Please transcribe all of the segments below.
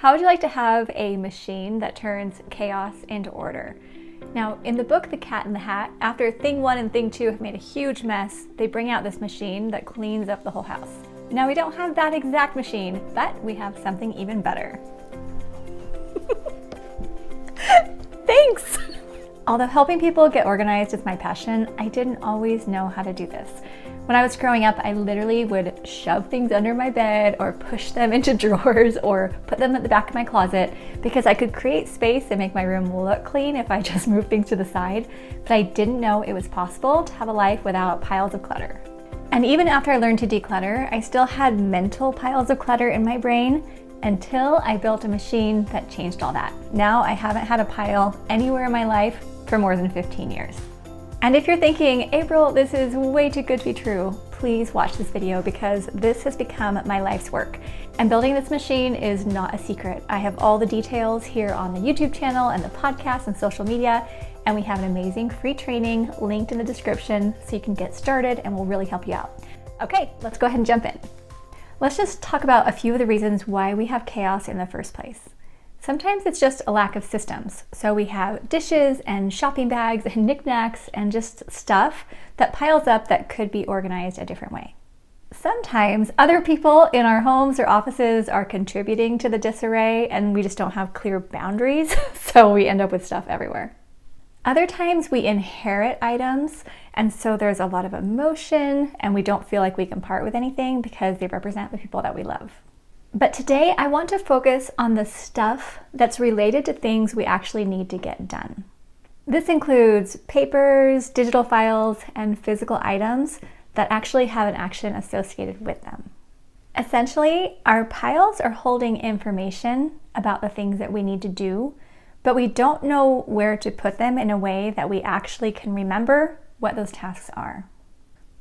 How would you like to have a machine that turns chaos into order? Now, in the book, The Cat in the Hat, after thing 1 and thing 2 have made a huge mess, they bring out this machine that cleans up the whole house. Now, we don't have that exact machine, but we have something even better. Thanks! Although helping people get organized is my passion, I didn't always know how to do this. When I was growing up, I literally would shove things under my bed or push them into drawers or put them at the back of my closet because I could create space and make my room look clean if I just moved things to the side, but I didn't know it was possible to have a life without piles of clutter. And even after I learned to declutter, I still had mental piles of clutter in my brain until I built a machine that changed all that. Now I haven't had a pile anywhere in my life for more than 15 years. And if you're thinking, April, this is way too good to be true, please watch this video because this has become my life's work. And building this machine is not a secret. I have all the details here on the YouTube channel and the podcast and social media, and we have an amazing free training linked in the description so you can get started and we'll really help you out. Okay, let's go ahead and jump in. Let's just talk about a few of the reasons why we have chaos in the first place. Sometimes it's just a lack of systems. So we have dishes and shopping bags and knickknacks and just stuff that piles up that could be organized a different way. Sometimes other people in our homes or offices are contributing to the disarray and we just don't have clear boundaries, so we end up with stuff everywhere. Other times we inherit items and so there's a lot of emotion and we don't feel like we can part with anything because they represent the people that we love. But today I want to focus on the stuff that's related to things we actually need to get done. This includes papers, digital files, and physical items that actually have an action associated with them. Essentially, our piles are holding information about the things that we need to do, but we don't know where to put them in a way that we actually can remember what those tasks are.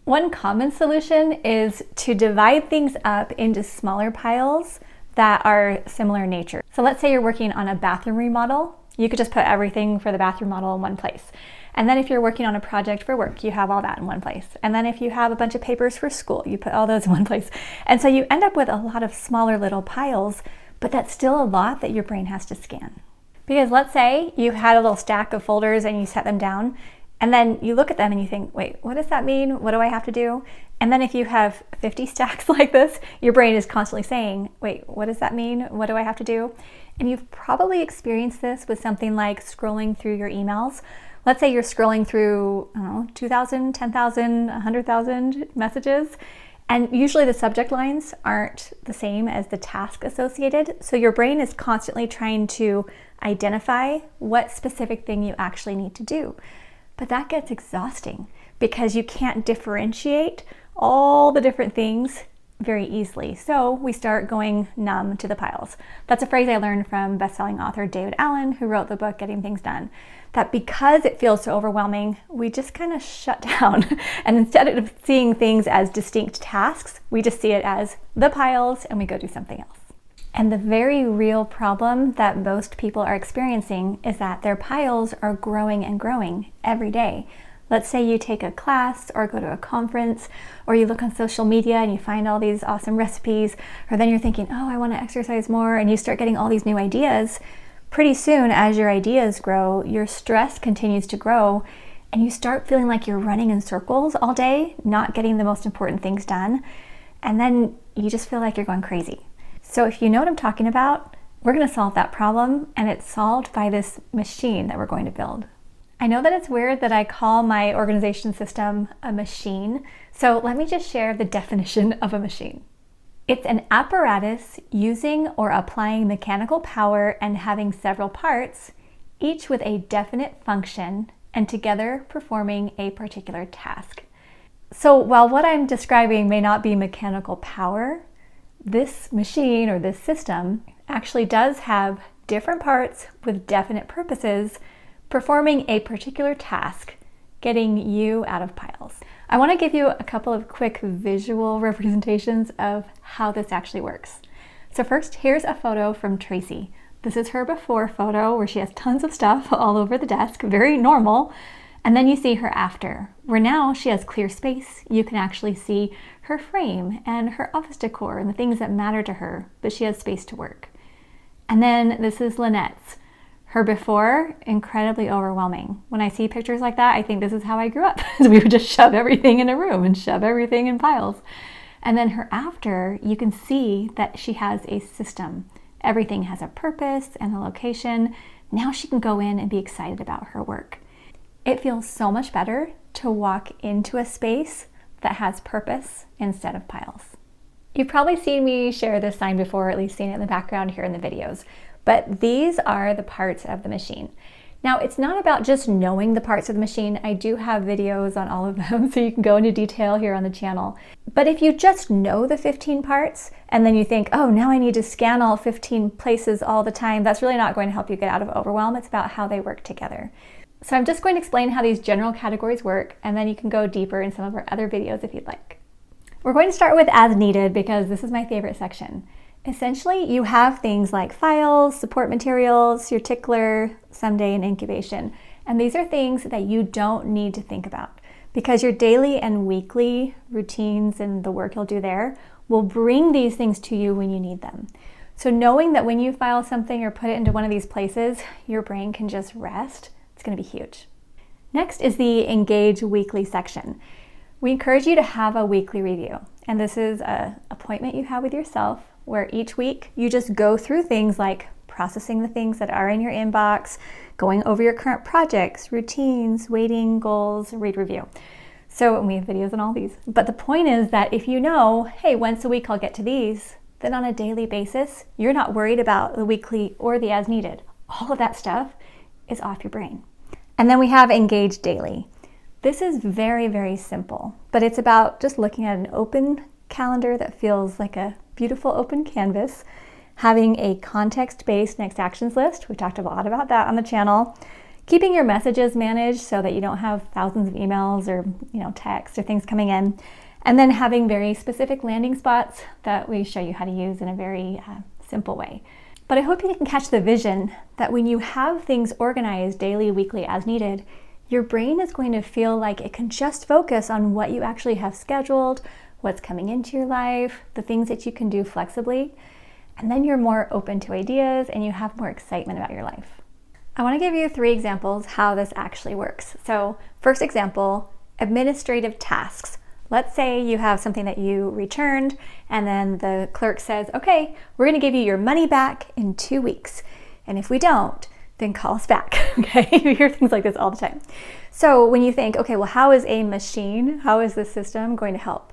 One common solution is to divide things up into smaller piles that are similar in nature. So let's say you're working on a bathroom remodel. You could just put everything for the bathroom model in one place. And then if you're working on a project for work, you have all that in one place. And then if you have a bunch of papers for school, you put all those in one place. And so you end up with a lot of smaller little piles, but that's still a lot that your brain has to scan. Because let's say you had a little stack of folders and you set them down, and then you look at them and you think, wait, what does that mean? What do I have to do? And then if you have 50 stacks like this, your brain is constantly saying, wait, what does that mean? What do I have to do? And you've probably experienced this with something like scrolling through your emails. Let's say you're scrolling through, 2,000, 10,000, 100,000 messages. And usually the subject lines aren't the same as the task associated. So your brain is constantly trying to identify what specific thing you actually need to do. But that gets exhausting because you can't differentiate all the different things very easily. So we start going numb to the piles. That's a phrase I learned from best-selling author David Allen, who wrote the book Getting Things Done. That because it feels so overwhelming, we just kind of shut down. And instead of seeing things as distinct tasks, we just see it as the piles and we go do something else. And the very real problem that most people are experiencing is that their piles are growing and growing every day. Let's say you take a class or go to a conference, or you look on social media and you find all these awesome recipes, or then you're thinking, oh, I want to exercise more, and you start getting all these new ideas. Pretty soon, as your ideas grow, your stress continues to grow, and you start feeling like you're running in circles all day, not getting the most important things done, and then you just feel like you're going crazy. So if you know what I'm talking about, we're going to solve that problem, and it's solved by this machine that we're going to build. I know that it's weird that I call my organization system a machine, so let me just share the definition of a machine. It's an apparatus using or applying mechanical power and having several parts, each with a definite function and together performing a particular task. So while what I'm describing may not be mechanical power, this machine or this system actually does have different parts with definite purposes, performing a particular task, getting you out of piles. I want to give you a couple of quick visual representations of how this actually works. So first, here's a photo from Tracy. This is her before photo where she has tons of stuff all over the desk, very normal. And then you see her after, where now she has clear space. You can actually see her frame and her office decor and the things that matter to her, but she has space to work. And then this is Lynette's. Her before, incredibly overwhelming. When I see pictures like that, I think this is how I grew up. We would just shove everything in a room and shove everything in piles. And then her after, you can see that she has a system. Everything has a purpose and a location. Now she can go in and be excited about her work. It feels so much better to walk into a space that has purpose instead of piles. You've probably seen me share this sign before, or at least seen it in the background here in the videos. But these are the parts of the machine. Now, it's not about just knowing the parts of the machine. I do have videos on all of them, so you can go into detail here on the channel. But if you just know the 15 parts, and then you think, oh, now I need to scan all 15 places all the time, that's really not going to help you get out of overwhelm. It's about how they work together. So I'm just going to explain how these general categories work, and then you can go deeper in some of our other videos if you'd like. We're going to start with as needed because this is my favorite section. Essentially, you have things like files, support materials, your tickler, someday, and incubation. And these are things that you don't need to think about because your daily and weekly routines and the work you'll do there will bring these things to you when you need them. So knowing that when you file something or put it into one of these places, your brain can just rest, it's going to be huge. Next is the Engage Weekly section. We encourage you to have a weekly review. And this is an appointment you have with yourself where each week you just go through things like processing the things that are in your inbox, going over your current projects, routines, waiting, goals, read review. So we have videos on all these. But the point is that if you know, hey, once a week I'll get to these, then on a daily basis, you're not worried about the weekly or the as needed. All of that stuff is off your brain. And then we have Engage Daily. This is very, very simple, but it's about just looking at an open calendar that feels like a beautiful open canvas, having a context-based next actions list. We talked a lot about that on the channel. Keeping your messages managed so that you don't have thousands of emails or texts or things coming in. And then having very specific landing spots that we show you how to use in a very simple way. But I hope you can catch the vision that when you have things organized daily, weekly, as needed, your brain is going to feel like it can just focus on what you actually have scheduled, what's coming into your life, the things that you can do flexibly, and then you're more open to ideas and you have more excitement about your life. I want to give you 3 examples how this actually works. So first example, administrative tasks. Let's say you have something that you returned and then the clerk says, okay, we're going to give you your money back in 2 weeks. And if we don't, then call us back. Okay, you hear things like this all the time. So when you think, okay, well, how is a machine, how is the system going to help?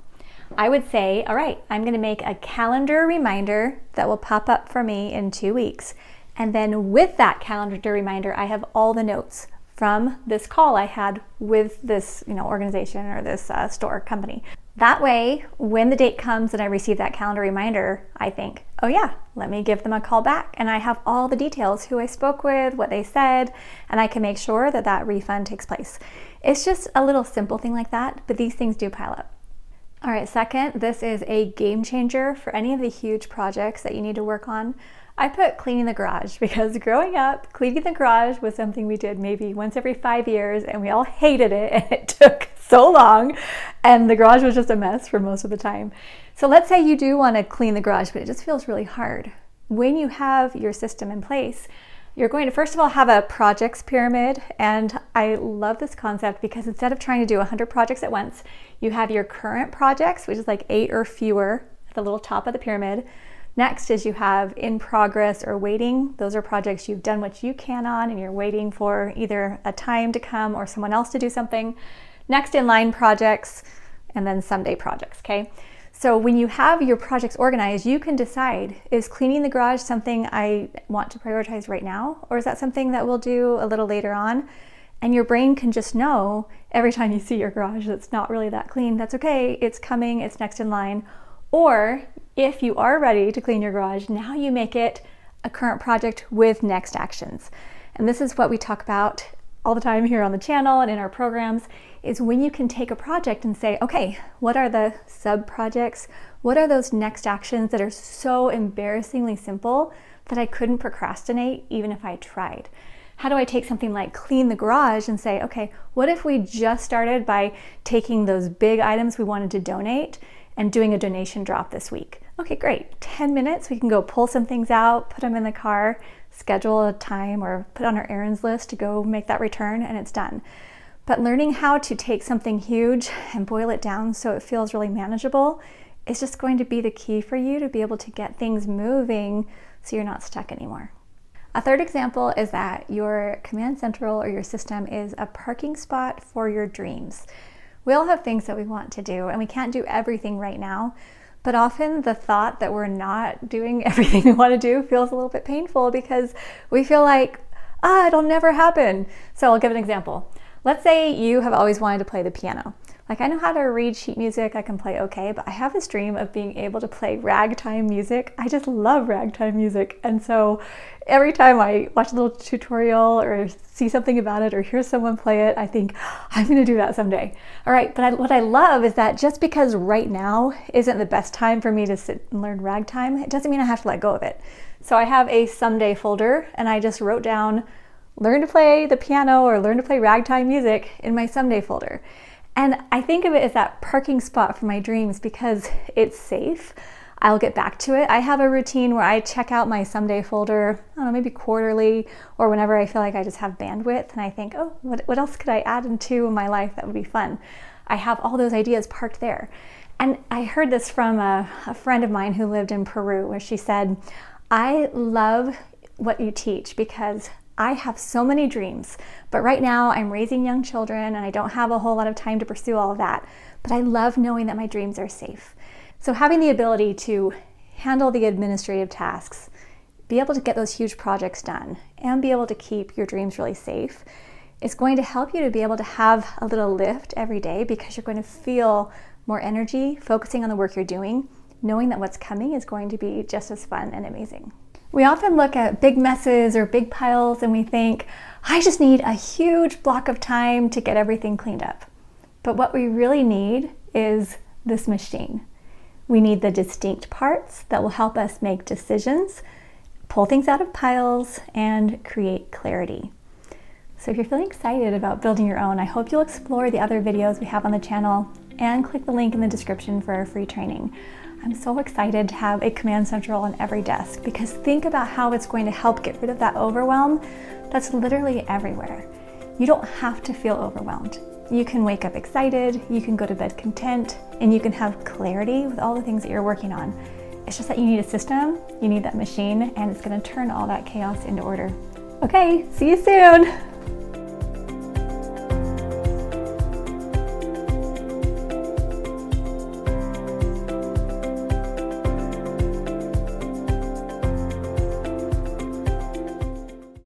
I would say, all right, I'm going to make a calendar reminder that will pop up for me in 2 weeks. And then with that calendar reminder, I have all the notes from this call I had with this organization or this store company. That way, when the date comes and I receive that calendar reminder, I think, oh yeah, let me give them a call back. And I have all the details, who I spoke with, what they said, and I can make sure that that refund takes place. It's just a little simple thing like that, but these things do pile up. All right, second, this is a game changer for any of the huge projects that you need to work on. I put cleaning the garage because growing up, cleaning the garage was something we did maybe once every 5 years and we all hated it and it took so long and the garage was just a mess for most of the time. So let's say you do want to clean the garage, but it just feels really hard. When you have your system in place, you're going to first of all have a projects pyramid, and I love this concept because instead of trying to do 100 projects at once, you have your current projects, which is like 8 or fewer at the little top of the pyramid. Next is you have in progress or waiting. Those are projects you've done what you can on and you're waiting for either a time to come or someone else to do something. Next in line projects, and then someday projects, okay? So when you have your projects organized, you can decide, is cleaning the garage something I want to prioritize right now? Or is that something that we'll do a little later on? And your brain can just know every time you see your garage that's not really that clean, that's okay, it's coming, it's next in line. Or if you are ready to clean your garage, now you make it a current project with next actions. And this is what we talk about all the time here on the channel and in our programs, is when you can take a project and say, okay, what are the sub projects? What are those next actions that are so embarrassingly simple that I couldn't procrastinate even if I tried? How do I take something like clean the garage and say, okay, what if we just started by taking those big items we wanted to donate and doing a donation drop this week? Okay, great. 10 minutes, we can go pull some things out, put them in the car, schedule a time or put on our errands list to go make that return, and it's done. But learning how to take something huge and boil it down so it feels really manageable is just going to be the key for you to be able to get things moving so you're not stuck anymore. A third example is that your command central or your system is a parking spot for your dreams. We all have things that we want to do, and we can't do everything right now, but often the thought that we're not doing everything we want to do feels a little bit painful because we feel like, it'll never happen. So I'll give an example. Let's say you have always wanted to play the piano. Like, I know how to read sheet music, I can play okay, but I have this dream of being able to play ragtime music. I just love ragtime music. And so every time I watch a little tutorial or see something about it or hear someone play it, I think, I'm gonna do that someday. All right, but what I love is that just because right now isn't the best time for me to sit and learn ragtime, it doesn't mean I have to let go of it. So I have a someday folder, and I just wrote down, learn to play the piano or learn to play ragtime music in my someday folder. And I think of it as that parking spot for my dreams because it's safe. I'll get back to it. I have a routine where I check out my someday folder, I don't know, maybe quarterly or whenever I feel like I just have bandwidth and I think, oh, what else could I add into my life that would be fun? I have all those ideas parked there. And I heard this from a friend of mine who lived in Peru where she said, I love what you teach because I have so many dreams, but right now I'm raising young children and I don't have a whole lot of time to pursue all of that, but I love knowing that my dreams are safe. So having the ability to handle the administrative tasks, be able to get those huge projects done, and be able to keep your dreams really safe is going to help you to be able to have a little lift every day because you're going to feel more energy focusing on the work you're doing, knowing that what's coming is going to be just as fun and amazing. We often look at big messes or big piles and we think, I just need a huge block of time to get everything cleaned up. But what we really need is this machine. We need the distinct parts that will help us make decisions, pull things out of piles, and create clarity. So if you're feeling excited about building your own, I hope you'll explore the other videos we have on the channel and click the link in the description for our free training. I'm so excited to have a command central on every desk because think about how it's going to help get rid of that overwhelm that's literally everywhere. You don't have to feel overwhelmed. You can wake up excited, you can go to bed content, and you can have clarity with all the things that you're working on. It's just that you need a system, you need that machine, and it's going to turn all that chaos into order. Okay, see you soon.